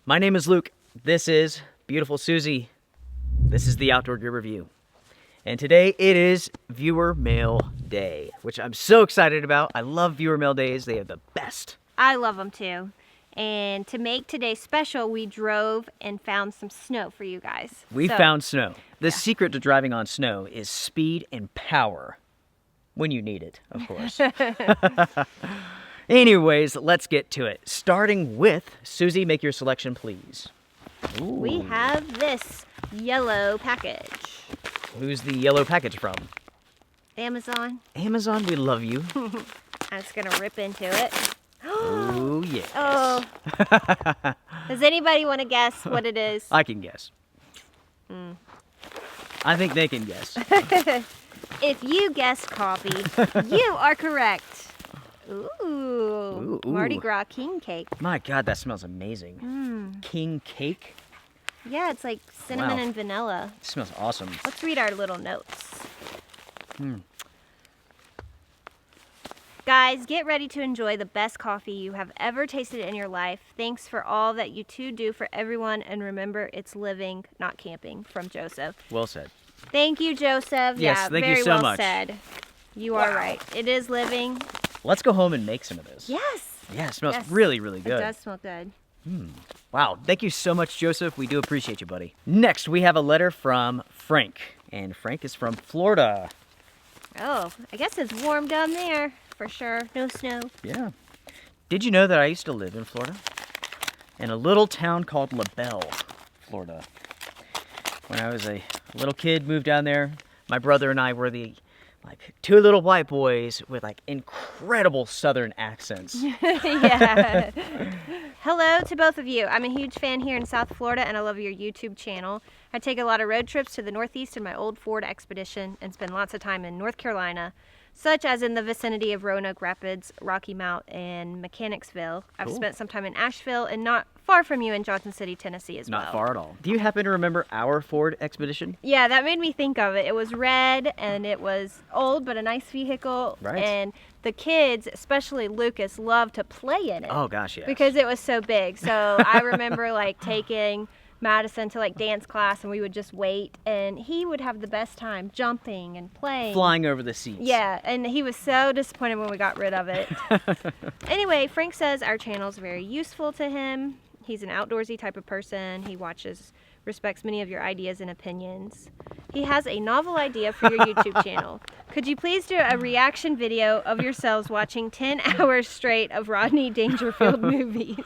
My name is Luke. This is beautiful Susie. This is the Outdoor Gear Review. And today it is Viewer Mail Day, which I'm so excited about. I love Viewer Mail Days. They are the best. I love them too. And to make today special, we drove and found some snow for you guys. We found snow. The secret to driving on snow is speed and power. When you need it, of course. Anyways, let's get to it. Starting with, Susie, make your selection, please. Ooh. We have this yellow package. Who's the yellow package from? Amazon. Amazon, we love you. I'm just gonna rip into it. Oh, yes. Oh. Does anybody want to guess what it is? I can guess. I think they can guess. If you guessed coffee, you are correct. Ooh. Mardi Gras king cake. My God, that smells amazing. King cake? Yeah, it's like cinnamon and vanilla. It smells awesome. Let's read our little notes. Guys, get ready to enjoy the best coffee you have ever tasted in your life. Thanks for all that you two do for everyone, and remember, it's living, not camping. From Joseph. Well said. Thank you, Joseph. Yes, yeah, thank very you so well much. said. You are right. It is living. Let's go home and make some of this. Yes. Yeah, it smells really, really good. It does smell good. Wow, thank you so much, Joseph. We do appreciate you, buddy. Next, we have a letter from Frank, and Frank is from Florida. Oh, I guess it's warm down there for sure. No snow. Yeah. Did you know that I used to live in Florida? In a little town called LaBelle, Florida. When I was a little kid, moved down there. My brother and I were the two little white boys with incredible southern accents. Yeah. Hello to both of you. I'm a huge fan here in South Florida, and I love your YouTube channel. I take a lot of road trips to the Northeast in my old Ford Expedition and spend lots of time in North Carolina, such as in the vicinity of Roanoke Rapids, Rocky Mount, and Mechanicsville. I've spent some time in Asheville and not far from you in Johnson City, Tennessee as well. Not far at all. Do you happen to remember our Ford Expedition? Yeah, that made me think of it. It was red and it was old, but a nice vehicle. Right. And the kids, especially Lucas, loved to play in it. Oh gosh, yes. Because it was so big. So I remember taking Madison to dance class, and we would just wait, and he would have the best time jumping and playing. Flying over the seats. Yeah, and he was so disappointed when we got rid of it. Anyway, Frank says our channel is very useful to him. He's an outdoorsy type of person. He respects many of your ideas and opinions. He has a novel idea for your YouTube channel. Could you please do a reaction video of yourselves watching 10 hours straight of Rodney Dangerfield movies?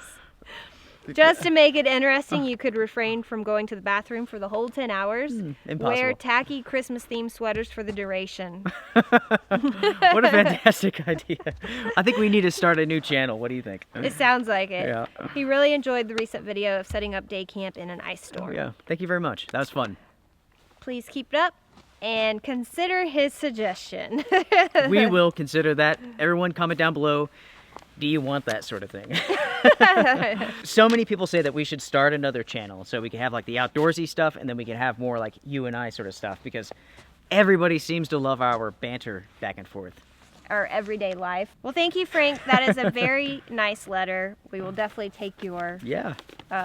Just to make it interesting, you could refrain from going to the bathroom for the whole 10 hours. Impossible. Wear tacky Christmas-themed sweaters for the duration. What a fantastic idea. I think we need to start a new channel. What do you think? It sounds like it. Yeah. He really enjoyed the recent video of setting up day camp in an ice storm. Oh, yeah. Thank you very much. That was fun. Please keep it up and consider his suggestion. We will consider that. Everyone comment down below. Do you want that sort of thing? So many people say that we should start another channel so we can have the outdoorsy stuff, and then we can have more you and I sort of stuff, because everybody seems to love our banter back and forth. Our everyday life. Well, thank you, Frank. That is a very nice letter. We will definitely take your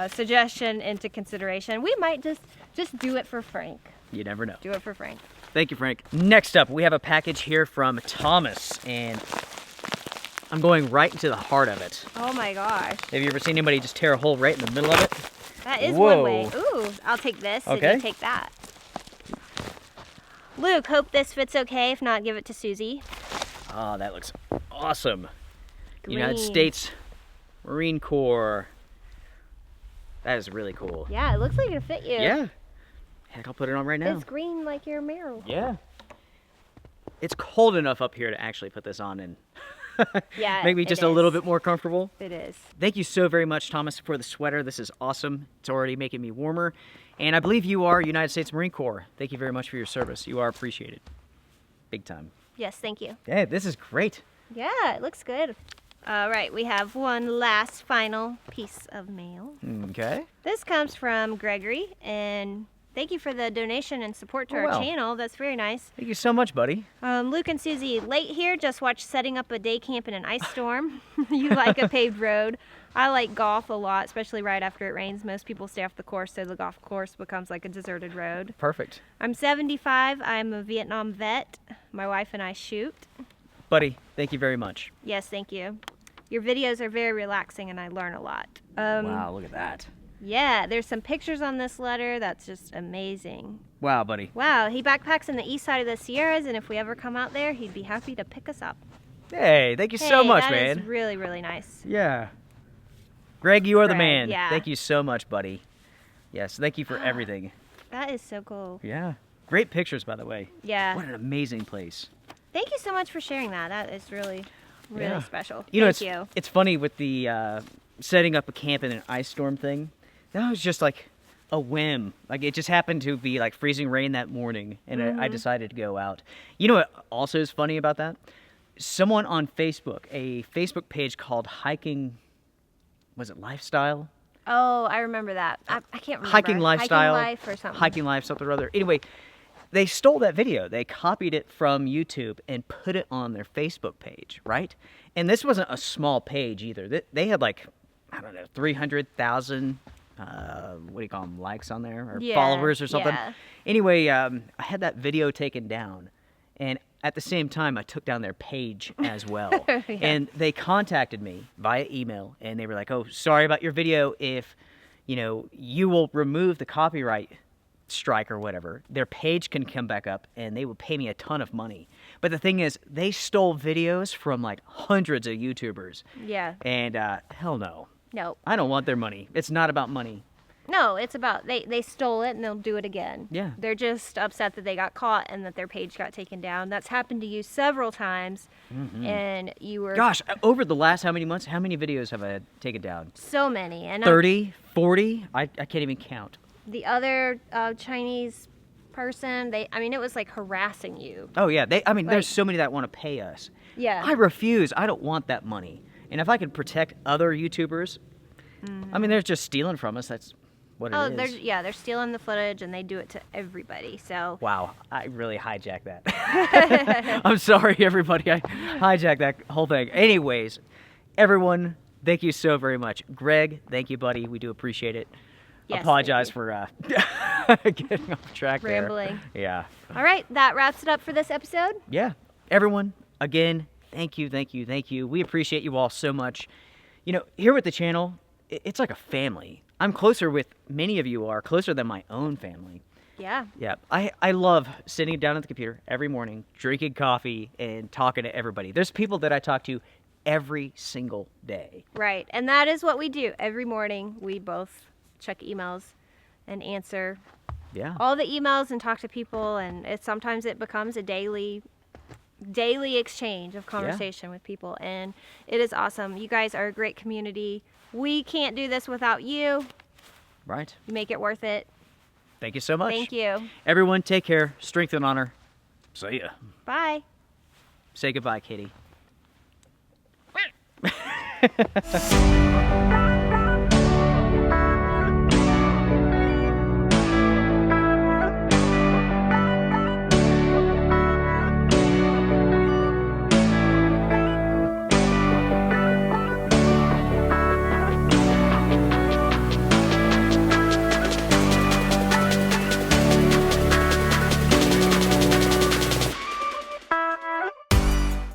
suggestion into consideration. We might just do it for Frank. You never know. Do it for Frank. Thank you, Frank. Next up, we have a package here from Thomas, and I'm going right into the heart of it. Oh my gosh. Have you ever seen anybody just tear a hole right in the middle of it? That is Whoa. one way. Ooh, I'll take this Okay. and you take that. Luke, hope this fits okay. If not, give it to Susie. Oh, that looks awesome. Green. United States Marine Corps. That is really cool. Yeah, it looks like it'll fit you. Yeah. Heck, I'll put it on right now. It's green like your marrow. Yeah. It's cold enough up here to actually put this on and Yeah, make me just a little bit more comfortable. It is. Thank you so very much, Thomas, for the sweater. This is awesome. It's already making me warmer. And I believe you are United States Marine Corps. Thank you very much for your service. You are appreciated. Big time. Yes, thank you. Hey, this is great. Yeah, it looks good. All right, we have one last final piece of mail. Okay. This comes from Gregory, and thank you for the donation and support to our channel. That's very nice. Thank you so much, buddy. Luke and Susie, late here, just watched setting up a day camp in an ice storm. You like a paved road. I like golf a lot, especially right after it rains. Most people stay off the course, so the golf course becomes like a deserted road. Perfect. I'm 75. I'm a Vietnam vet. My wife and I shoot. Buddy, thank you very much. Yes, thank you. Your videos are very relaxing, and I learn a lot. Wow, look at that. Yeah, there's some pictures on this letter that's just amazing. Wow, buddy. Wow, he backpacks in the east side of the Sierras, and if we ever come out there, he'd be happy to pick us up. Hey, thank you so much, that man. is really, really nice. Yeah. Greg, you are the Greg, man. yeah. Thank you so much, buddy. Yes, thank you for everything. That is so cool. Yeah. Great pictures, by the way. Yeah. What an amazing place. Thank you so much for sharing that. That is really, really Yeah. special. You know, Thank you. it's funny with the setting up a camp in an ice storm thing. That was just like a whim. Like it just happened to be like freezing rain that morning, and I decided to go out. You know what also is funny about that? Someone on Facebook, a Facebook page called Hiking, was it Lifestyle? Oh, I remember that. I can't remember. Hiking Lifestyle. Hiking Life or something. Hiking Life, something or other. Anyway, they stole that video. They copied it from YouTube and put it on their Facebook page, right? And this wasn't a small page either. They had like, I don't know, 300,000, what do you call them, likes on there? Or followers or something. Yeah. Anyway, I had that video taken down. And at the same time, I took down their page as well. Yeah. And they contacted me via email, and they were like, oh, sorry about your video. If, you will remove the copyright strike or whatever, their page can come back up, and they will pay me a ton of money. But the thing is, they stole videos from, like, hundreds of YouTubers. Yeah. And hell no. No. I don't want their money. It's not about money. No, it's about they stole it and they'll do it again. Yeah. They're just upset that they got caught and that their page got taken down. That's happened to you several times, and you were Gosh, over the last how many months, how many videos have I taken down? so many. And 30, 40? I can't even count. the other Chinese person, it was like harassing you. Oh, yeah. There's Like- so many that want to pay us. Yeah. I refuse. I don't want that money. And if I could protect other YouTubers, they're just stealing from us. That's what it is. They're stealing the footage and they do it to everybody. So Wow, I really hijacked that. I'm sorry, everybody. I hijacked that whole thing. Anyways, everyone, thank you so very much. Greg, thank you, buddy. We do appreciate it. Yes, Apologize thank you. for getting off track Rambling. there. Yeah. All right, that wraps it up for this episode. Yeah. Everyone, again, thank you, thank you, thank you. We appreciate you all so much. Here with the channel, it's like a family. I'm closer with many of you are, closer than my own family. Yeah. Yeah, I love sitting down at the computer every morning, drinking coffee, and talking to everybody. There's people that I talk to every single day. Right. And that is what we do. Every morning, we both check emails and answer Yeah. all the emails and talk to people. And sometimes it becomes a daily exchange of conversation with people. And it is awesome. You guys are a great community. We can't do this without you. Right. You make it worth it. Thank you so much. Thank you. Everyone, take care. Strength and honor. See ya. Bye. Say goodbye, Kitty.